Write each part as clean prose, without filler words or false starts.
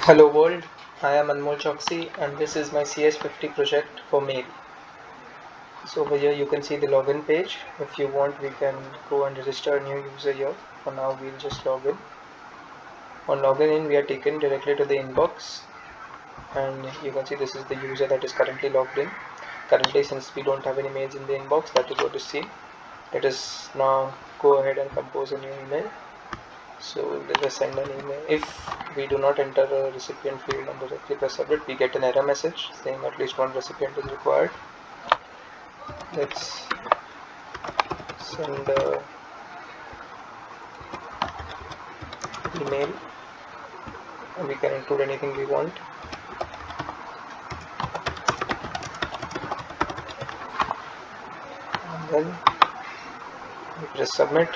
Hello world, I am Anmol Choksi and this is my CS50 project for mail. So over here you can see the login page. If you want we can go and register a new user here. For now we'll just log in. On login in we are taken directly to the inbox and you can see this is the user that is currently logged in. Currently, since we don't have any mails in the inbox, that is what is seen. Let us now go ahead and compose a new email. So let us send an email. If we do not enter a recipient field and directly press submit, we get an error message saying at least one recipient is required. Let's send a email and we can include anything we want. And then we press submit.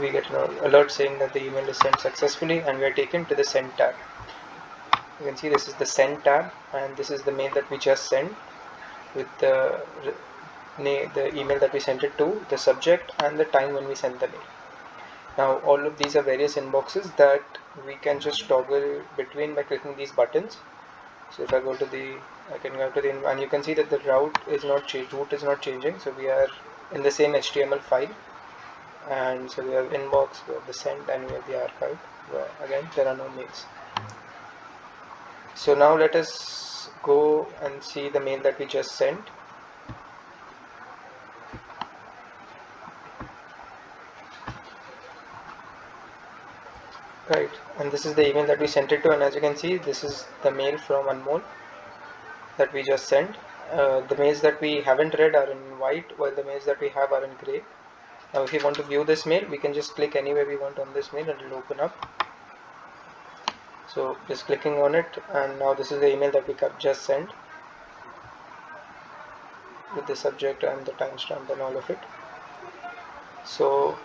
We get an alert saying that the email is sent successfully and we are taken to the send tab. You can see this is the send tab and this is the mail that we just sent with the email that we sent it to, the subject and the time when we sent the mail. Now all of these are various inboxes that we can just toggle between by clicking these buttons. So if I go to the, I can go to the, and you can see that the route is not changing. So we are in the same HTML file, and so we have inbox, we have the send, and we have the archive, where again there are no mails. So now let us go and see the mail that we just sent. Right, and this is the email that we sent it to, and as you can see this is the mail from Anmol that we just sent. The mails that we haven't read are in white while the mails that we have are in gray. Now if you want to view this mail, we can just click anywhere we want on this mail and it will open up. So just clicking on it, and now this is the email that we just sent with the subject and the timestamp and all of it. So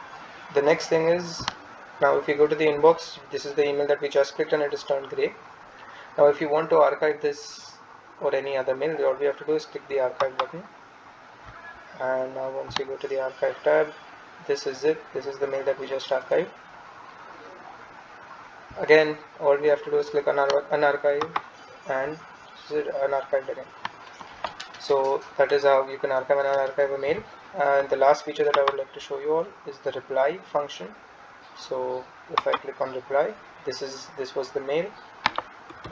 the next thing is, now if you go to the inbox, this is the email that we just clicked and it is turned gray. Now if you want to archive this or any other mail, all we have to do is click the archive button, and now once you go to the archive tab, this is it. This is the mail that we just archived. Again, all we have to do is click on unarchive and unarchived again. So that is how you can archive and unarchive a mail. And the last feature that I would like to show you all is the reply function. So if I click on reply, this was the mail,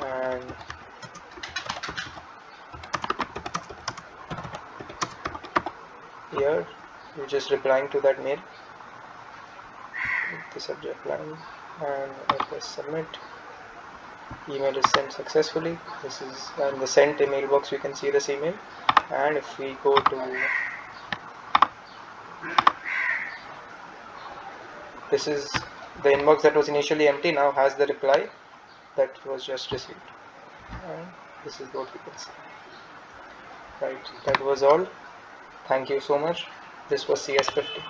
and here you're just replying to that mail with the subject line, and I press submit. Email is sent successfully. This is in the sent email box. You can see this email, and if we go to, this is the inbox that was initially empty now has the reply that was just received, and this is what we can see. Right, that was all. Thank you so much. This was CS50.